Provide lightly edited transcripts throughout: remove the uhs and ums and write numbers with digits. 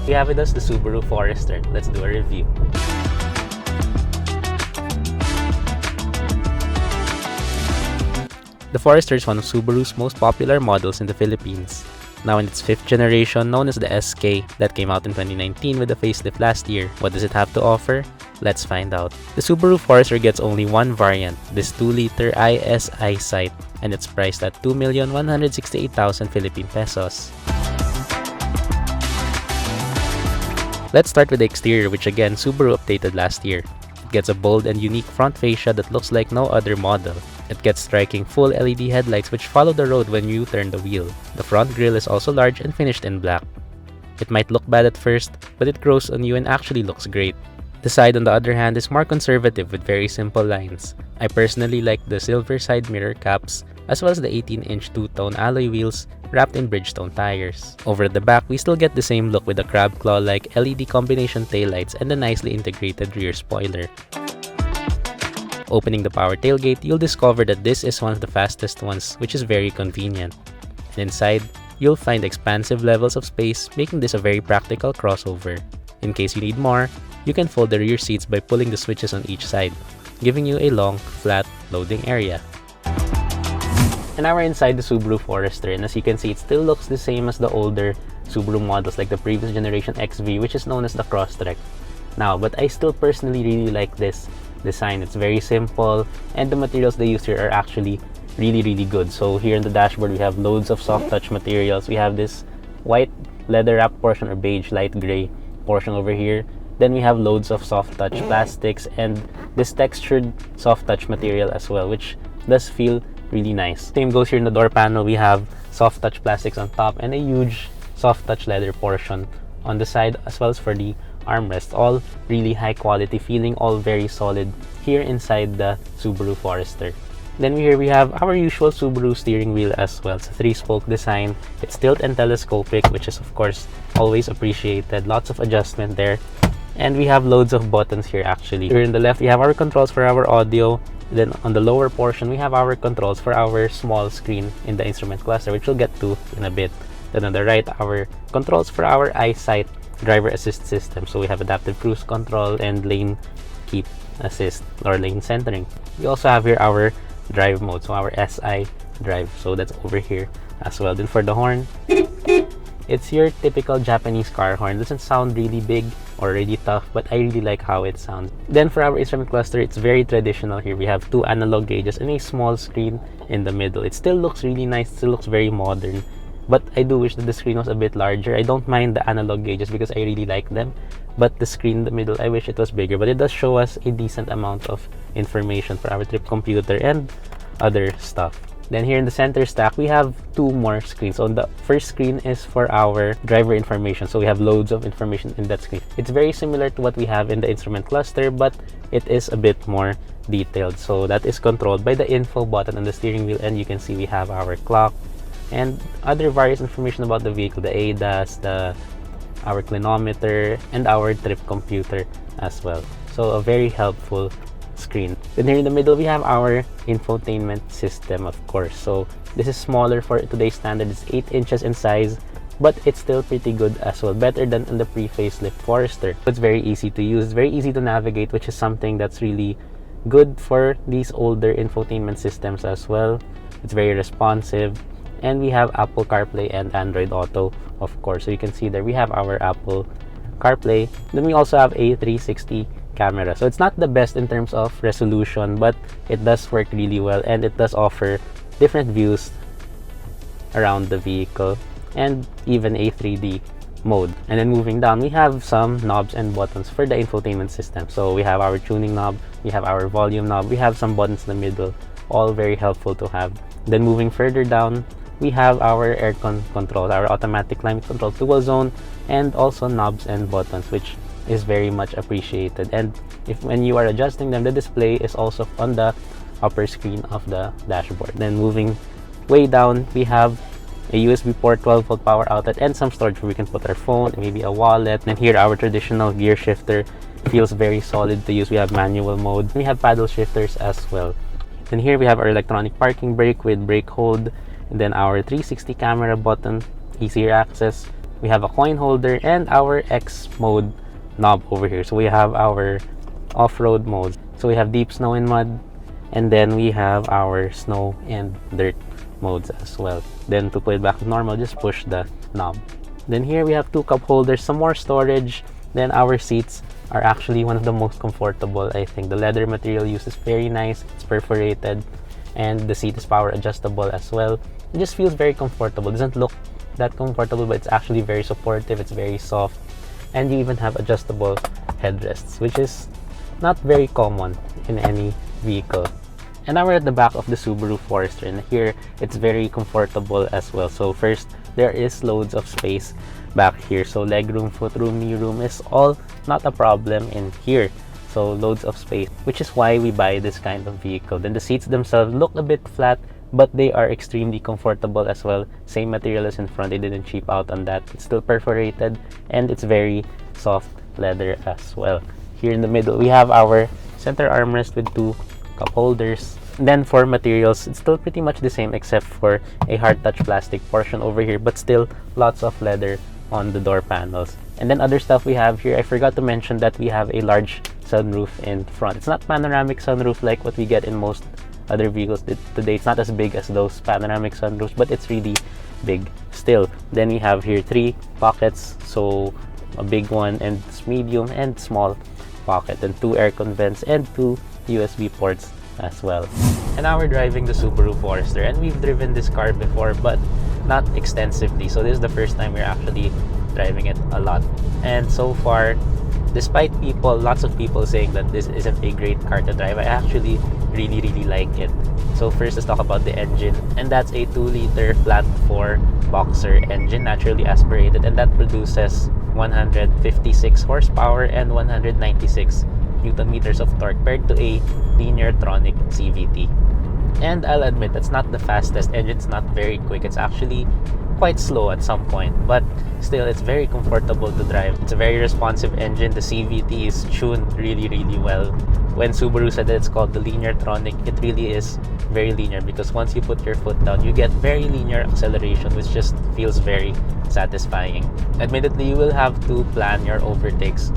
we have with us the Subaru Forester. Let's do a review. The Forester is one of Subaru's most popular models in the Philippines. Now in its 5th generation, known as the SK, that came out in 2019 with a facelift last year. What does it have to offer? Let's find out. The Subaru Forester gets only one variant, this 2-liter EyeSight, and it's priced at 2,168,000 Philippine pesos. Let's start with the exterior, which again Subaru updated last year. It gets a bold and unique front fascia that looks like no other model. It gets striking full LED headlights which follow the road when you turn the wheel. The front grille is also large and finished in black. It might look bad at first, but it grows on you and actually looks great. The side on the other hand is more conservative with very simple lines. I personally like the silver side mirror caps as well as the 18-inch two-tone alloy wheels wrapped in Bridgestone tires. Over at the back, we still get the same look with the crab claw-like LED combination taillights and the nicely integrated rear spoiler. Opening the power tailgate, you'll discover that this is one of the fastest ones, which is very convenient. And inside, you'll find expansive levels of space, making this a very practical crossover. In case you need more, you can fold the rear seats by pulling the switches on each side, giving you a long, flat loading area. And now we're inside the Subaru Forester, and as you can see, it still looks the same as the older Subaru models like the previous generation XV, which is known as the Crosstrek. Now, but I still personally really like this design. It's very simple, and the materials they use here are actually really good. So here in the dashboard, we have loads of soft touch materials. We have this white leather wrap portion or beige light gray portion over here. Then we have loads of soft touch plastics and this textured soft touch material as well, which does feel really nice. Same goes here in the door panel. We have soft touch plastics on top and a huge soft touch leather portion on the side, as well as for the armrest. All really high quality feeling, all very solid here inside the Subaru Forester. Then here we have our usual Subaru steering wheel as well. It's a 3-spoke design. It's tilt and telescopic, which is of course always appreciated. Lots of adjustment there. And we have loads of buttons here actually. Here in the left, we have our controls for our audio. Then on the lower portion, we have our controls for our small screen in the instrument cluster, which we'll get to in a bit. Then on the right, our controls for our EyeSight driver assist system. So we have adaptive cruise control and lane keep assist or lane centering. We also have here our drive mode, so our SI drive. So that's over here as well. Then for the horn, it's your typical Japanese car horn. It doesn't sound really big or really tough, but I really like how it sounds. Then for our instrument cluster, it's very traditional here. We have 2 analog gauges and a small screen in the middle. It still looks really nice, it still looks very modern. But I do wish that the screen was a bit larger. I don't mind the analog gauges because I really like them. But the screen in the middle, I wish it was bigger. But it does show us a decent amount of information for our trip computer and other stuff. Then here in the center stack, we have 2 more screens. So the first screen is for our driver information. So we have loads of information in that screen. It's very similar to what we have in the instrument cluster, but it is a bit more detailed. So that is controlled by the info button on the steering wheel. And you can see we have our clock and other various information about the vehicle, the ADAS, our clinometer, and our trip computer as well. So a very helpful screen. Then here in the middle, we have our infotainment system, of course. So this is smaller for today's standard. It's 8 inches in size, but it's still pretty good as well. Better than in the pre-facelift Forester. It's very easy to use, very easy to navigate, which is something that's really good for these older infotainment systems as well. It's very responsive. And we have Apple CarPlay and Android Auto, of course. So you can see there we have our Apple CarPlay. Then we also have a 360 camera. So it's not the best in terms of resolution, but it does work really well, and it does offer different views around the vehicle and even a 3D mode. And then moving down, we have some knobs and buttons for the infotainment system. So we have our tuning knob, we have our volume knob, we have some buttons in the middle, all very helpful to have. Then moving further down, we have our aircon controls, our automatic climate control dual zone, and also knobs and buttons, which is very much appreciated. And when you are adjusting them, the display is also on the upper screen of the dashboard. Then moving way down, we have a USB port, 12-volt power outlet, and some storage where we can put our phone, maybe a wallet. And here our traditional gear shifter feels very solid to use. We have manual mode. We have paddle shifters as well. Then here we have our electronic parking brake with brake hold, and then our 360 camera button, easier access, We have a coin holder and our X mode knob over here. So we have our off-road modes. So we have deep snow and mud, and then we have our snow and dirt modes as well. Then to put it back to normal, just push the knob. Then here we have two cup holders, some more storage. Then our seats are actually one of the most comfortable, I think. The leather material used is very nice. It's perforated, and the seat is power adjustable as well. It just feels very comfortable. It doesn't look that comfortable, but it's actually very supportive. It's very soft, and you even have adjustable headrests, which is not very common in any vehicle. And now we're at the back of the Subaru Forester, and here it's very comfortable as well. So first, there is loads of space back here. So legroom, footroom, knee room is all not a problem in here. So loads of space, which is why we buy this kind of vehicle. Then the seats themselves look a bit flat, but they are extremely comfortable as well. Same material as in front, they didn't cheap out on that. It's still perforated, and it's very soft leather as well. Here in the middle, we have our center armrest with two cup holders. Then for materials, it's still pretty much the same except for a hard touch plastic portion over here, but still lots of leather on the door panels. And then other stuff we have here, I forgot to mention that we have a large sunroof in front. It's not panoramic sunroof like what we get in most other vehicles today. It's not as big as those panoramic sunroofs, but it's really big still. Then we have here 3 pockets, so a big one and medium and small pocket, and 2 aircon vents and 2 USB ports as well. And now we're driving the Subaru Forester, and we've driven this car before but not extensively, so this is the first time we're actually driving it a lot. And so far, despite lots of people saying that this isn't a great car to drive, I actually really like it. So first, let's talk about the engine, and that's a 2-liter flat 4 boxer engine, naturally aspirated, and that produces 156 horsepower and 196 Newton meters of torque paired to a linear-tronic CVT. And I'll admit, that's not the fastest engine. It's not very quick. It's actually quite slow at some point, but still, it's very comfortable to drive. It's a very responsive engine. The CVT is tuned really well. When Subaru said that it's called the linear-tronic, it really is very linear, because once you put your foot down, you get very linear acceleration, which just feels very satisfying. Admittedly, you will have to plan your overtakes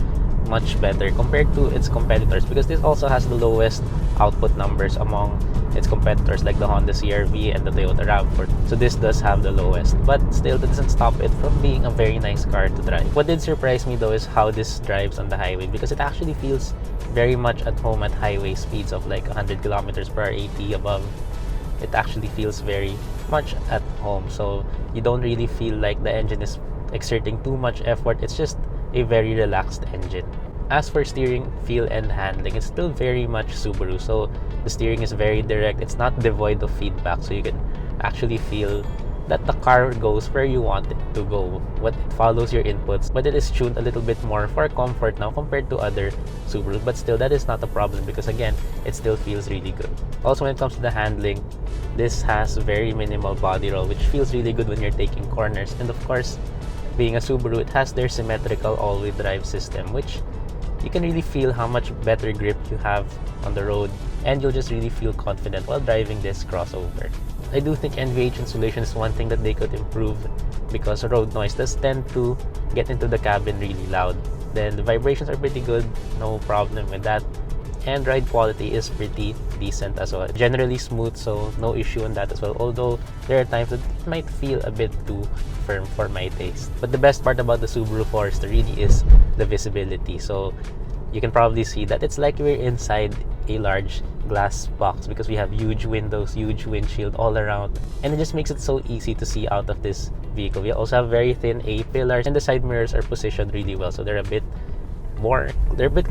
much better compared to its competitors, because this also has the lowest output numbers among its competitors like the Honda CR-V and the Toyota RAV4. So this does have the lowest, but still that doesn't stop it from being a very nice car to drive. What did surprise me though is how this drives on the highway, because it actually feels very much at home at highway speeds of like 100 kilometers per hour, 80 above. It actually feels very much at home, so you don't really feel like the engine is exerting too much effort. It's just a very relaxed engine. As for steering, feel, and handling, it's still very much Subaru. So the steering is very direct. It's not devoid of feedback, so you can actually feel that the car goes where you want it to go. It follows your inputs, but it is tuned a little bit more for comfort now compared to other Subarus. But still, that is not a problem, because again, it still feels really good. Also, when it comes to the handling, this has very minimal body roll, which feels really good when you're taking corners. And of course, being a Subaru, it has their symmetrical all-wheel drive system, which you can really feel how much better grip you have on the road, and you'll just really feel confident while driving this crossover. I do think NVH insulation is one thing that they could improve, because road noise does tend to get into the cabin really loud. Then the vibrations are pretty good, no problem with that. And ride quality is pretty decent as well. Generally smooth, so no issue on that as well. Although there are times that it might feel a bit too firm for my taste. But the best part about the Subaru Forester really is the visibility. So you can probably see that it's like we're inside a large glass box, because we have huge windows, huge windshield all around, and it just makes it so easy to see out of this vehicle. We also have very thin A-pillars, and the side mirrors are positioned really well, so they're a bit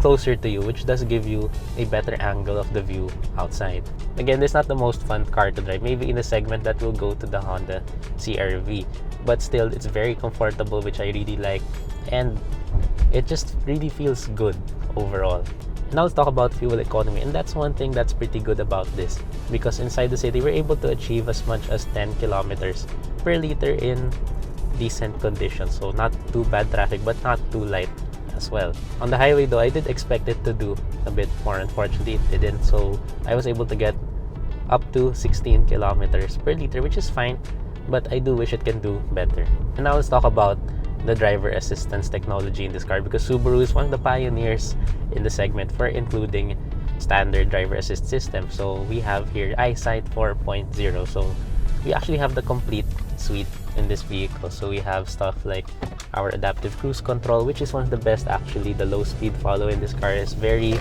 closer to you, which does give you a better angle of the view outside. Again, this is not the most fun car to drive, maybe in the segment that will go to the Honda CR-V, but still, it's very comfortable, which I really like, and it just really feels good overall. Now let's talk about fuel economy, and that's one thing that's pretty good about this, because inside the city, we're able to achieve as much as 10 kilometers per liter in decent conditions, so not too bad traffic, but not too light as well. On the highway though, I did expect it to do a bit more. Unfortunately, it didn't, so I was able to get up to 16 kilometers per liter, which is fine, but I do wish it can do better. And now let's talk about the driver assistance technology in this car, because Subaru is one of the pioneers in the segment for including standard driver assist system. So we have here EyeSight 4.0. So we actually have the complete suite in this vehicle. So we have stuff like our adaptive cruise control, which is one of the best actually. The low speed follow in this car is very,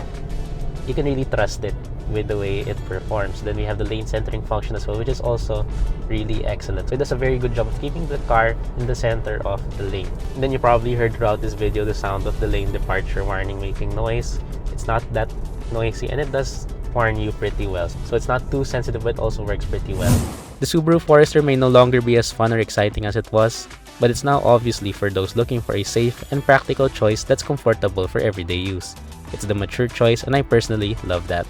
you can really trust it with the way it performs. Then we have the lane centering function as well, which is also really excellent. So it does a very good job of keeping the car in the center of the lane. And then you probably heard throughout this video the sound of the lane departure warning making noise. It's not that noisy, and it does warn you pretty well. So it's not too sensitive, but it also works pretty well. The Subaru Forester may no longer be as fun or exciting as it was, but it's now obviously for those looking for a safe and practical choice that's comfortable for everyday use. It's the mature choice, and I personally love that.